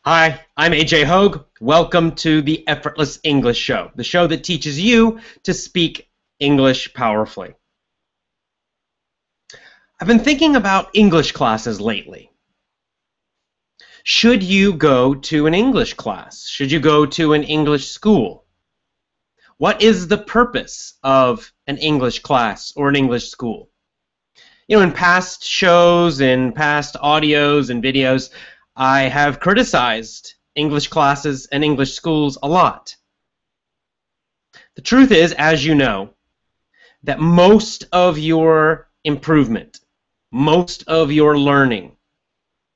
Hi, I'm AJ Hoge. Welcome to the Effortless English Show, the show that teaches you to speak English powerfully. I've been thinking about English classes lately. Should you go to an English class? Should you go to an English school? What is the purpose of an English class or an English school? In past shows, in past audios and videos, I have criticized English classes and English schools a lot. The truth is, as you know, that most of your improvement, most of your learning,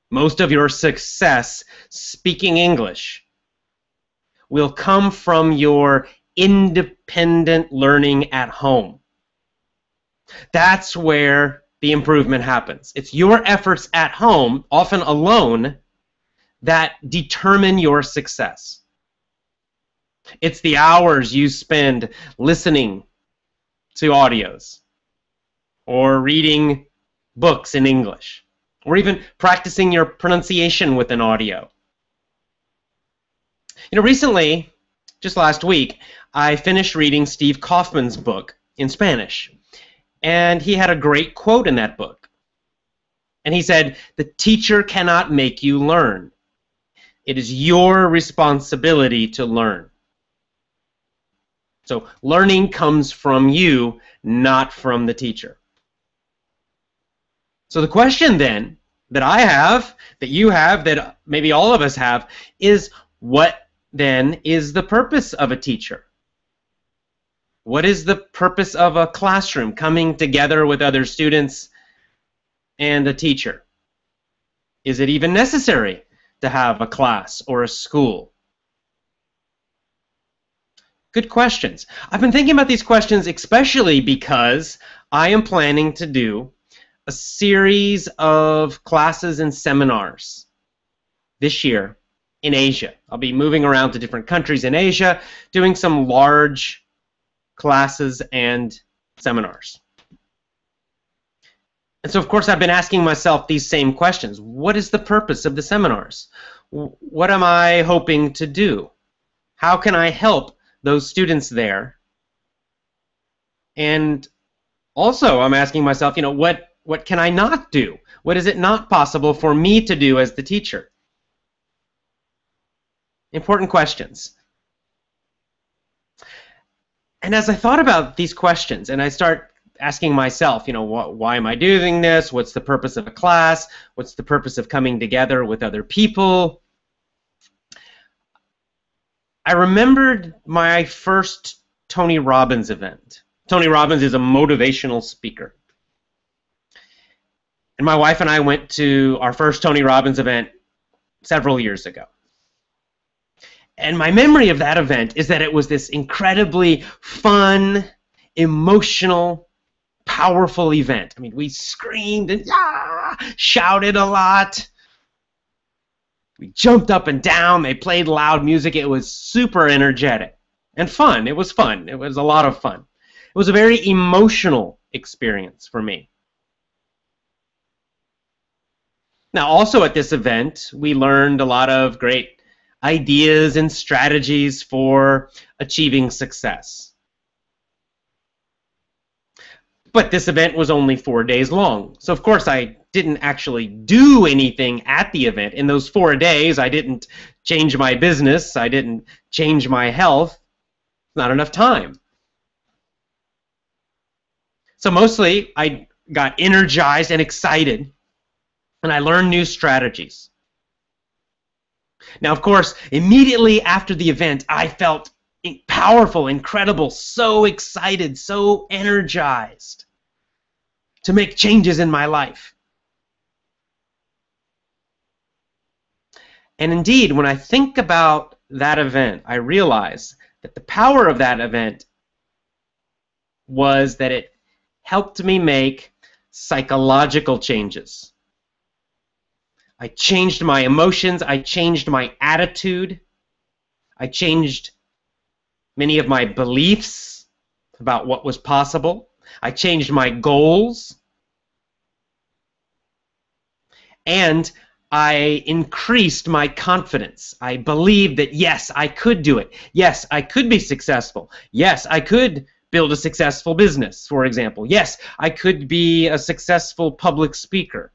most of your success speaking English will come from your independent learning at home. That's where the improvement happens. It's your efforts at home, often alone, that determine your success. It's the hours you spend listening to audios or reading books in English or even practicing your pronunciation with an audio. Recently, just last week, I finished reading Steve Kaufman's book in Spanish, and he had a great quote in that book. And he said, "The teacher cannot make you learn. It is your responsibility to learn." So learning comes from you, not from the teacher. So the question then that I have, that you have, that maybe all of us have, is what then is the purpose of a teacher? What is the purpose of a classroom coming together with other students and a teacher? Is it even necessary to have a class or a school? Good questions. I've been thinking about these questions especially because I am planning to do a series of classes and seminars this year in Asia. I'll be moving around to different countries in Asia, doing some large classes and seminars. And so, of course, I've been asking myself these same questions. What is the purpose of the seminars? What am I hoping to do? How can I help those students there? And also, I'm asking myself, what can I not do? What is it not possible for me to do as the teacher? Important questions. And as I thought about these questions, and I start asking myself, why am I doing this? What's the purpose of a class? What's the purpose of coming together with other people? I remembered my first Tony Robbins event. Tony Robbins is a motivational speaker. And my wife and I went to our first Tony Robbins event several years ago. And my memory of that event is that it was this incredibly fun, emotional, powerful event. I mean, we screamed and shouted a lot. We jumped up and down. They played loud music. It was super energetic and fun. It was fun. It was a lot of fun. It was a very emotional experience for me. Now, also at this event, we learned a lot of great ideas and strategies for achieving success. But this event was only 4 days long. So of course I didn't actually do anything at the event. In those 4 days, I didn't change my business. I didn't change my health. Not enough time. So mostly I got energized and excited, and I learned new strategies. Now, of course, immediately after the event, I felt powerful, incredible, so excited, so energized to make changes in my life. And indeed, when I think about that event, I realize that the power of that event was that it helped me make psychological changes. I changed my emotions, I changed my attitude, I changed many of my beliefs about what was possible, I changed my goals, and I increased my confidence. I believed that, yes, I could do it. Yes, I could be successful. Yes, I could build a successful business, for example. Yes, I could be a successful public speaker.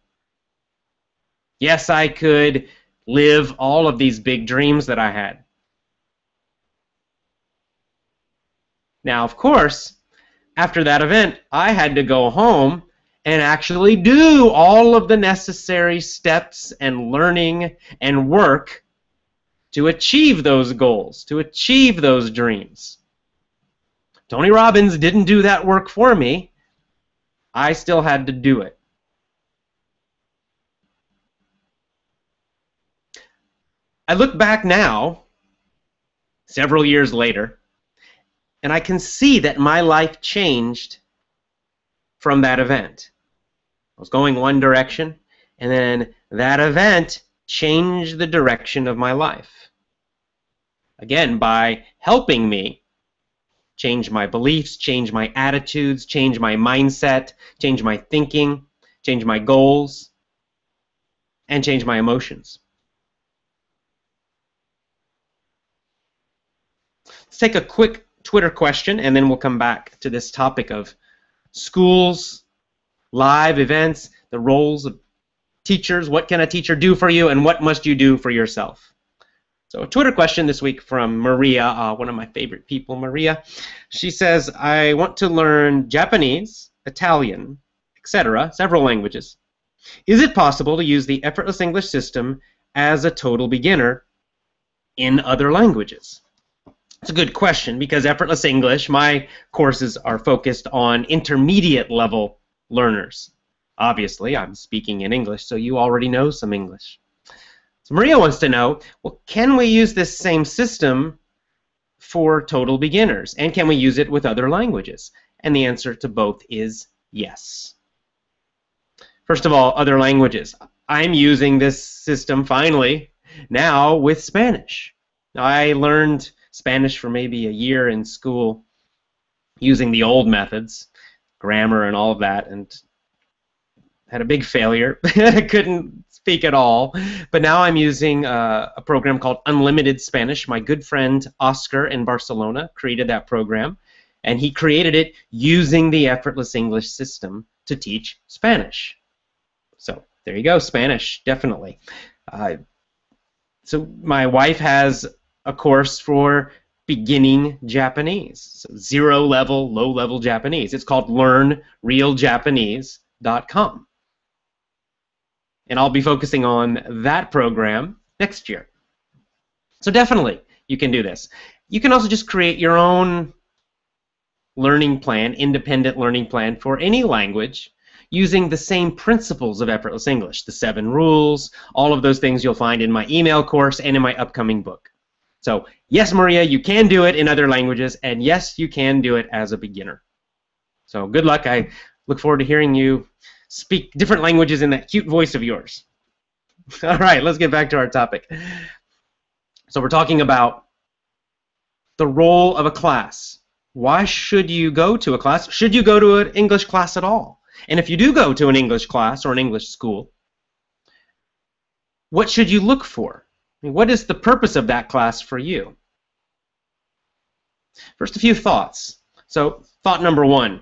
Yes, I could live all of these big dreams that I had. Now, of course, after that event, I had to go home and actually do all of the necessary steps and learning and work to achieve those goals, to achieve those dreams. Tony Robbins didn't do that work for me. I still had to do it. I look back now, several years later, and I can see that my life changed from that event. I was going one direction, and then that event changed the direction of my life. Again, by helping me change my beliefs, change my attitudes, change my mindset, change my thinking, change my goals, and change my emotions. Let's take a quick Twitter question, and then we'll come back to this topic of schools, live events, the roles of teachers, what can a teacher do for you, and what must you do for yourself? So a Twitter question this week from Maria, one of my favorite people, Maria. She says, I want to learn Japanese, Italian, etc., several languages. Is it possible to use the Effortless English system as a total beginner in other languages? It's a good question because Effortless English, my courses are focused on intermediate level learners. Obviously, I'm speaking in English, so you already know some English. So Maria wants to know, well, can we use this same system for total beginners? And can we use it with other languages? And the answer to both is yes. First of all, other languages. I'm using this system finally now with Spanish. Now, I learned Spanish for maybe a year in school using the old methods, grammar and all of that, and had a big failure. I couldn't speak at all. But now I'm using a program called Unlimited Spanish. My good friend Oscar in Barcelona created that program, and he created it using the Effortless English system to teach Spanish. So there you go, Spanish, definitely. So my wife has a course for beginning Japanese, so zero level, low level Japanese. It's called LearnRealJapanese.com. And I'll be focusing on that program next year. So definitely, you can do this. You can also just create your own learning plan, independent learning plan for any language using the same principles of Effortless English, the 7 rules, all of those things you'll find in my email course and in my upcoming book. So yes, Maria, you can do it in other languages, and yes, you can do it as a beginner. So good luck. I look forward to hearing you speak different languages in that cute voice of yours. All right, let's get back to our topic. So we're talking about the role of a class. Why should you go to a class? Should you go to an English class at all? And if you do go to an English class or an English school, what should you look for? I mean, what is the purpose of that class for you? First, a few thoughts. So, thought number 1.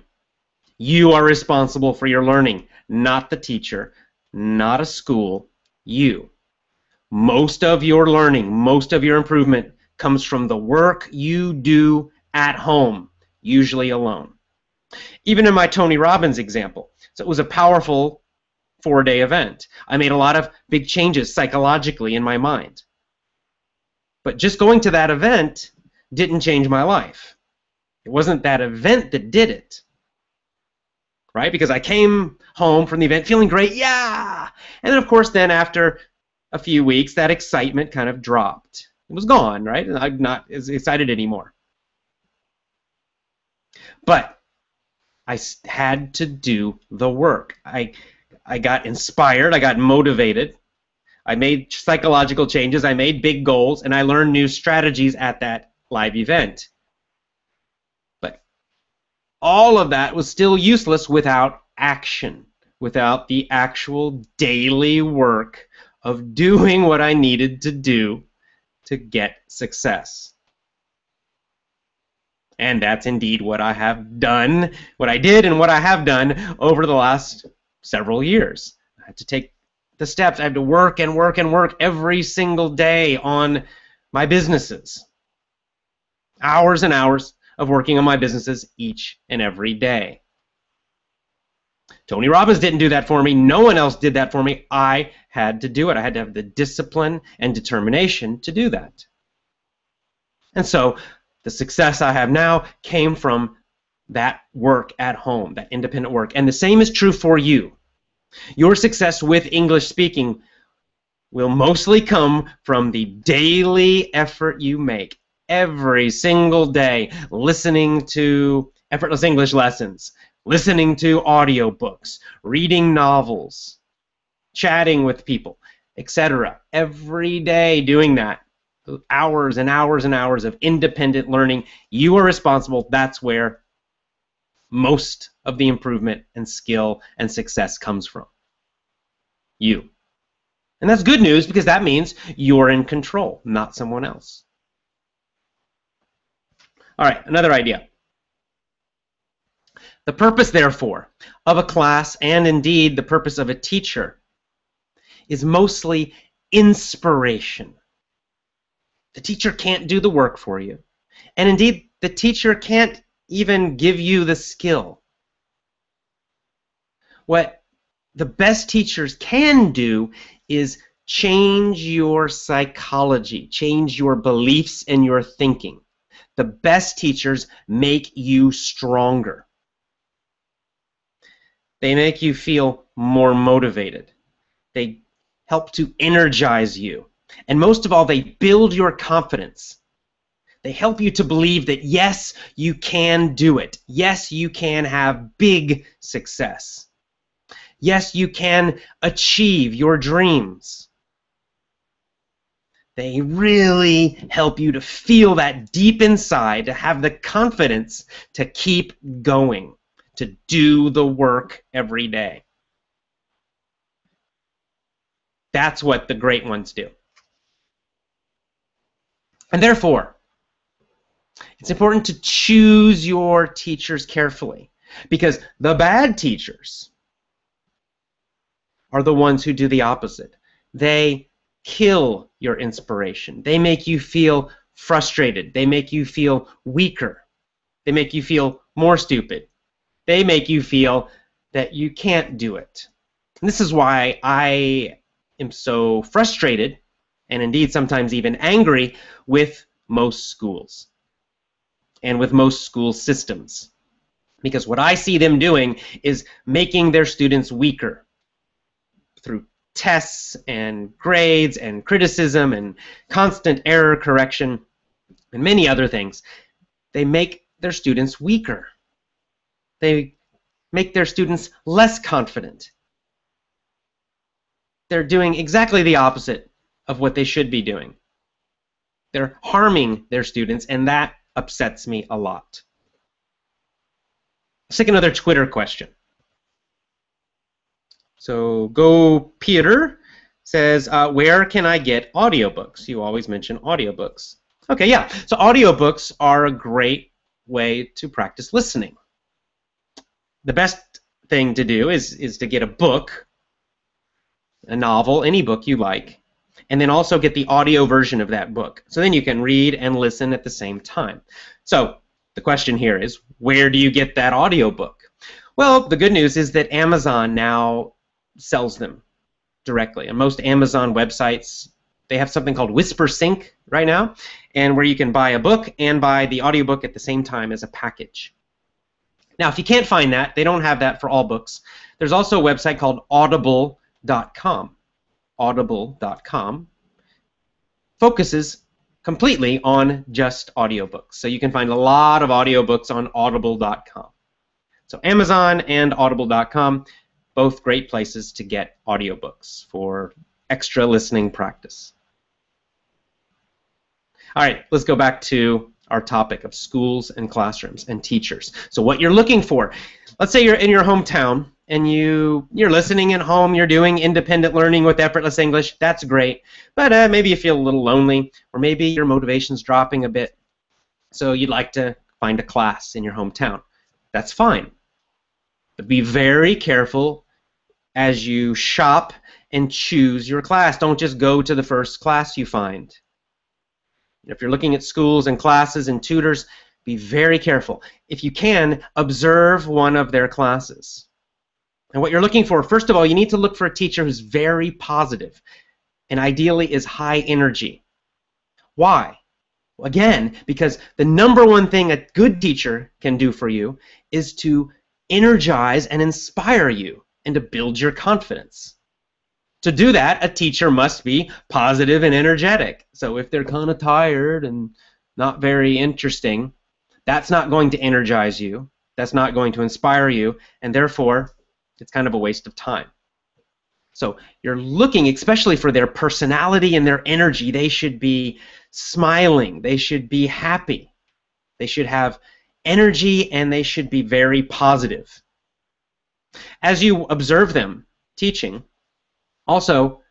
You are responsible for your learning, not the teacher, not a school, you. Most of your learning, most of your improvement comes from the work you do at home, usually alone. Even in my Tony Robbins example, so it was a powerful 4-day event. I made a lot of big changes psychologically in my mind. But just going to that event didn't change my life. It wasn't that event that did it. Right? Because I came home from the event feeling great, yeah! And then, of course, then after a few weeks, that excitement kind of dropped. It was gone, right? And I'm not as excited anymore. But I had to do the work. I got inspired, I got motivated, I made psychological changes, I made big goals, and I learned new strategies at that live event. But all of that was still useless without action, without the actual daily work of doing what I needed to do to get success. And that's indeed what I have done, what I did and what I have done over the last several years. I had to take the steps. I had to work and work and work every single day on my businesses. Hours and hours of working on my businesses each and every day. Tony Robbins didn't do that for me. No one else did that for me. I had to do it. I had to have the discipline and determination to do that. And so the success I have now came from that work at home, that independent work. And the same is true for you. Your success with English speaking will mostly come from the daily effort you make every single day, listening to effortless English lessons, listening to audiobooks, reading novels, chatting with people, etc. Every day doing that. Hours and hours and hours of independent learning. You are responsible. That's where most of the improvement and skill and success comes from. You. And that's good news because that means you're in control, not someone else. All right, another idea. The purpose, therefore, of a class, and indeed the purpose of a teacher, is mostly inspiration. The teacher can't do the work for you. And indeed, the teacher can't even give you the skill. What the best teachers can do is change your psychology, change your beliefs and your thinking. The best teachers make you stronger. They make you feel more motivated. They help to energize you. And most of all, they build your confidence. They help you to believe that, yes, you can do it. Yes, you can have big success. Yes, you can achieve your dreams. They really help you to feel that deep inside, to have the confidence to keep going, to do the work every day. That's what the great ones do. And therefore, it's important to choose your teachers carefully, because the bad teachers are the ones who do the opposite. They kill your inspiration. They make you feel frustrated. They make you feel weaker. They make you feel more stupid. They make you feel that you can't do it. And this is why I am so frustrated, and indeed sometimes even angry, with most schools and with most school systems. Because what I see them doing is making their students weaker through tests and grades and criticism and constant error correction and many other things. They make their students weaker. They make their students less confident. They're doing exactly the opposite of what they should be doing. They're harming their students, and that upsets me a lot. Let's take another Twitter question. So Go Peter says, where can I get audiobooks? You always mention audiobooks. Okay, yeah. So audiobooks are a great way to practice listening. The best thing to do is to get a book, a novel, any book you like, and then also get the audio version of that book. So then you can read and listen at the same time. So the question here is, where do you get that audio book? Well, the good news is that Amazon now sells them directly. And most Amazon websites, they have something called Whisper Sync right now, and where you can buy a book and buy the audiobook at the same time as a package. Now, if you can't find that, they don't have that for all books. There's also a website called Audible.com. Audible.com focuses completely on just audiobooks. So you can find a lot of audiobooks on Audible.com. So Amazon and Audible.com, both great places to get audiobooks for extra listening practice. All right, let's go back to our topic of schools and classrooms and teachers. So what you're looking for, let's say you're in your hometown and you're listening at home, you're doing independent learning with Effortless English, that's great. But maybe you feel a little lonely, or maybe your motivation's dropping a bit, so you'd like to find a class in your hometown. That's fine. But be very careful as you shop and choose your class. Don't just go to the first class you find. If you're looking at schools and classes and tutors, be very careful. If you can, observe one of their classes. And what you're looking for, first of all, you need to look for a teacher who's very positive and ideally is high energy. Why? Well, again, because the number one thing a good teacher can do for you is to energize and inspire you and to build your confidence. To do that, a teacher must be positive and energetic. So if they're kind of tired and not very interesting, that's not going to energize you. That's not going to inspire you, and therefore, it's kind of a waste of time. So you're looking especially for their personality and their energy. They should be smiling. They should be happy. They should have energy, and they should be very positive. As you observe them teaching, also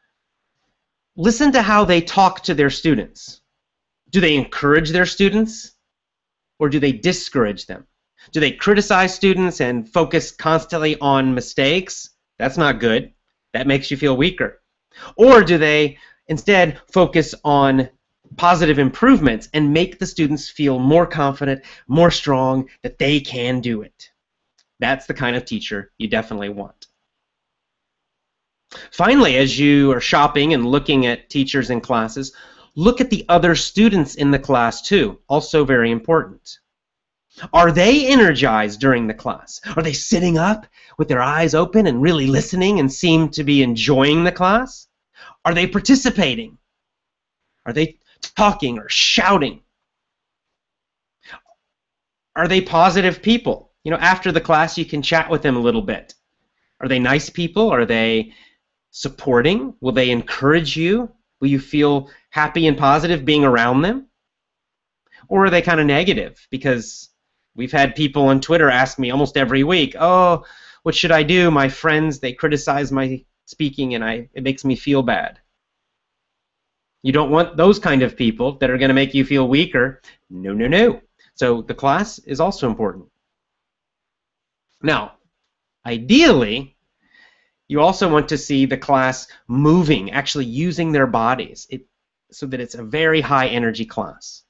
listen to how they talk to their students. Do they encourage their students, or do they discourage them? Do they criticize students and focus constantly on mistakes? That's not good. That makes you feel weaker. Or do they instead focus on positive improvements and make the students feel more confident, more strong, that they can do it? That's the kind of teacher you definitely want. Finally, as you are shopping and looking at teachers and classes, look at the other students in the class too. Also very important. Are they energized during the class? Are they sitting up with their eyes open and really listening and seem to be enjoying the class? Are they participating? Are they talking or shouting? Are they positive people? You know, after the class you can chat with them a little bit. Are they nice people? Are they supporting? Will they encourage you? Will you feel happy and positive being around them? Or are they kind of negative? Because we've had people on Twitter ask me almost every week, oh, what should I do? My friends, they criticize my speaking and it makes me feel bad. You don't want those kind of people that are going to make you feel weaker. No, no, no. So the class is also important. Now, ideally, you also want to see the class moving, actually using their bodies, so that it's a very high energy class.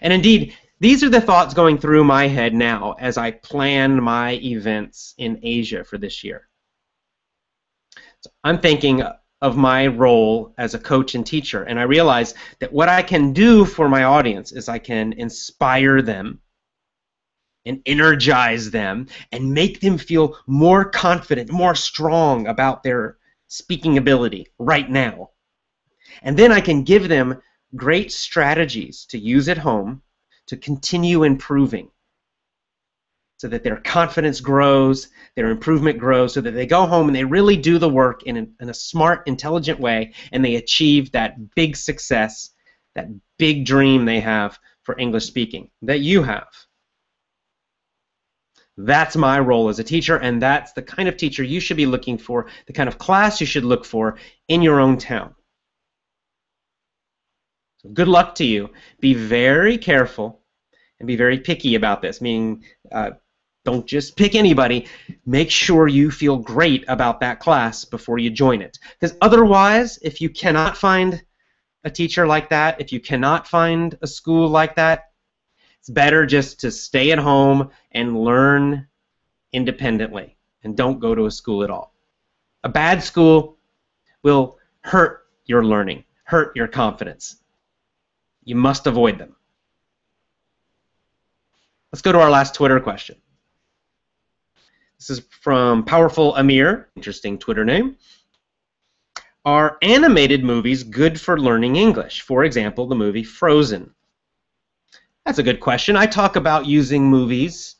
And indeed, these are the thoughts going through my head now as I plan my events in Asia for this year. So I'm thinking of my role as a coach and teacher, and I realize that what I can do for my audience is I can inspire them and energize them and make them feel more confident, more strong about their speaking ability right now. And then I can give them great strategies to use at home to continue improving so that their confidence grows, their improvement grows, so that they go home and they really do the work in a smart, intelligent way, and they achieve that big success, that big dream they have for English speaking, that you have. That's my role as a teacher, and that's the kind of teacher you should be looking for, the kind of class you should look for in your own town. So good luck to you. Be very careful and be very picky about this, meaning don't just pick anybody. Make sure you feel great about that class before you join it. Because otherwise, if you cannot find a teacher like that, if you cannot find a school like that, it's better just to stay at home and learn independently and don't go to a school at all. A bad school will hurt your learning, hurt your confidence. You must avoid them. Let's go to our last Twitter question. This is from Powerful Amir, interesting Twitter name. Are animated movies good for learning English? For example, the movie Frozen. That's a good question. I talk about using movies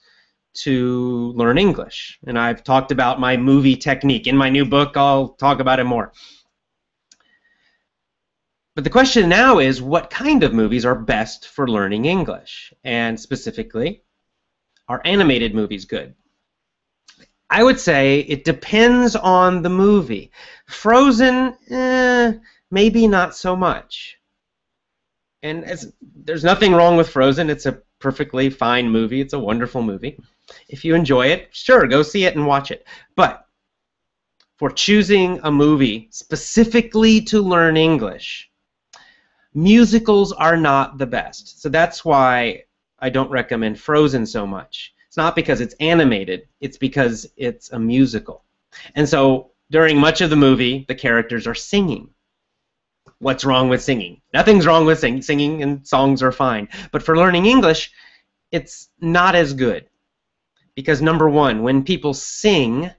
to learn English, and I've talked about my movie technique. In my new book, I'll talk about it more. But the question now is, what kind of movies are best for learning English? And specifically, are animated movies good? I would say it depends on the movie. Frozen, maybe not so much. And there's nothing wrong with Frozen. It's a perfectly fine movie. It's a wonderful movie. If you enjoy it, sure, go see it and watch it. But for choosing a movie specifically to learn English, musicals are not the best. So that's why I don't recommend Frozen so much. It's not because it's animated, it's because it's a musical. And so during much of the movie, the characters are singing. What's wrong with singing? Nothing's wrong with singing. Singing and songs are fine. But for learning English, it's not as good. Because number one, when people sing,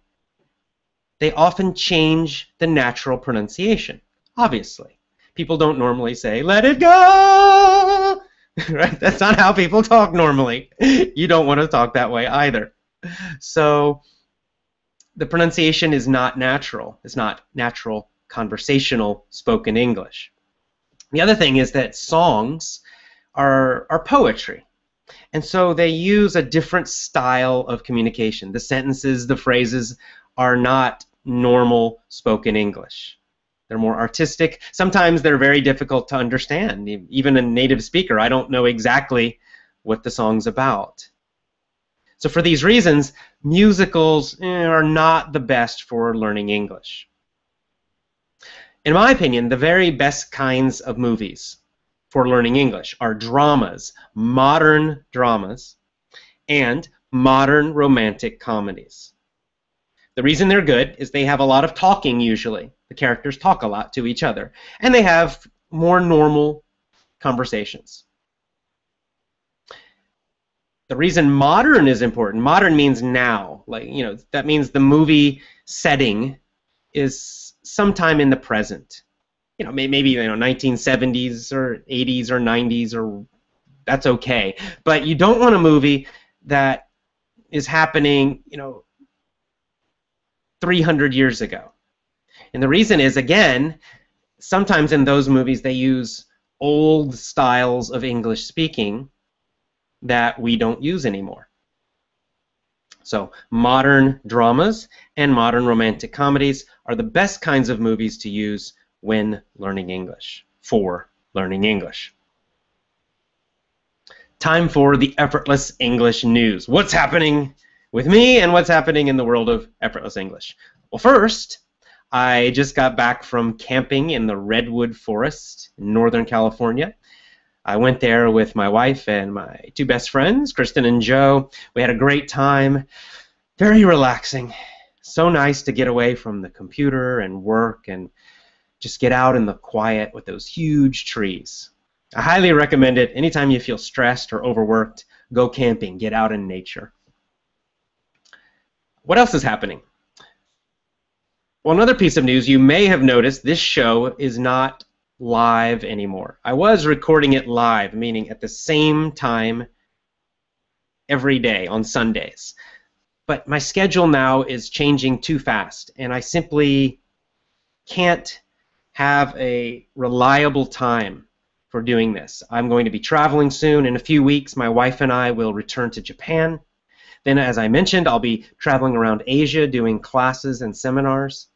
they often change the natural pronunciation, obviously. People don't normally say, "Let it go!" Right? That's not how people talk normally. You don't want to talk that way either. So the pronunciation is not natural. It's not natural conversational spoken English. The other thing is that songs are poetry. And so they use a different style of communication. The sentences, the phrases are not normal spoken English. They're more artistic. Sometimes they're very difficult to understand. Even a native speaker, I don't know exactly what the song's about. So for these reasons, musicals are not the best for learning English. In my opinion, the very best kinds of movies for learning English are dramas, modern dramas, and modern romantic comedies. The reason they're good is they have a lot of talking usually. The characters talk a lot to each other, and they have more normal conversations. The reason modern is important, modern means now. That means the movie setting is sometime in the present. Maybe 1970s or 80s or 90s, or that's okay. But you don't want a movie that is happening, 300 years ago. And the reason is, again, sometimes in those movies they use old styles of English speaking that we don't use anymore. So modern dramas and modern romantic comedies are the best kinds of movies to use when learning English, for learning English. Time for the Effortless English news. What's happening with me and what's happening in the world of Effortless English? Well, first, I just got back from camping in the Redwood Forest in Northern California. I went there with my wife and my two best friends, Kristen and Joe. We had a great time. Very relaxing. So nice to get away from the computer and work and just get out in the quiet with those huge trees. I highly recommend it. Anytime you feel stressed or overworked, go camping, get out in nature. What else is happening? Well, another piece of news, you may have noticed this show is not live anymore. I was recording it live, meaning at the same time every day on Sundays. But my schedule now is changing too fast, and I simply can't have a reliable time for doing this. I'm going to be traveling soon. In a few weeks, my wife and I will return to Japan. Then, as I mentioned, I'll be traveling around Asia doing classes and seminars.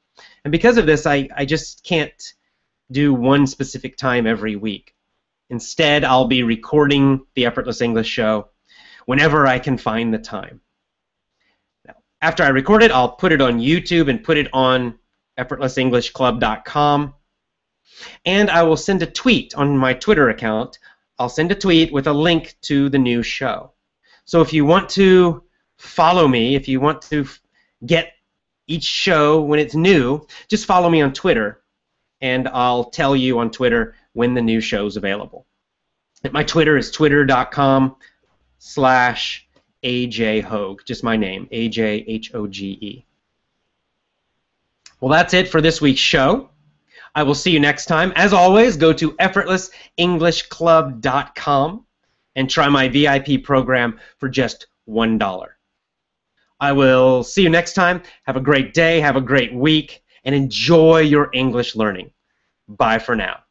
And because of this, I just can't do one specific time every week. Instead, I'll be recording the Effortless English show whenever I can find the time. Now, after I record it, I'll put it on YouTube and put it on effortlessenglishclub.com. And I will send a tweet on my Twitter account. I'll send a tweet with a link to the new show. So if you want to follow me, if you want to get each show when it's new, just follow me on Twitter, and I'll tell you on Twitter when the new show's available. My Twitter is twitter.com/AJHoge, just my name, AJHOGE. Well, that's it for this week's show. I will see you next time. As always, go to effortlessenglishclub.com and try my VIP program for just $1. I will see you next time. Have a great day, have a great week, and enjoy your English learning. Bye for now.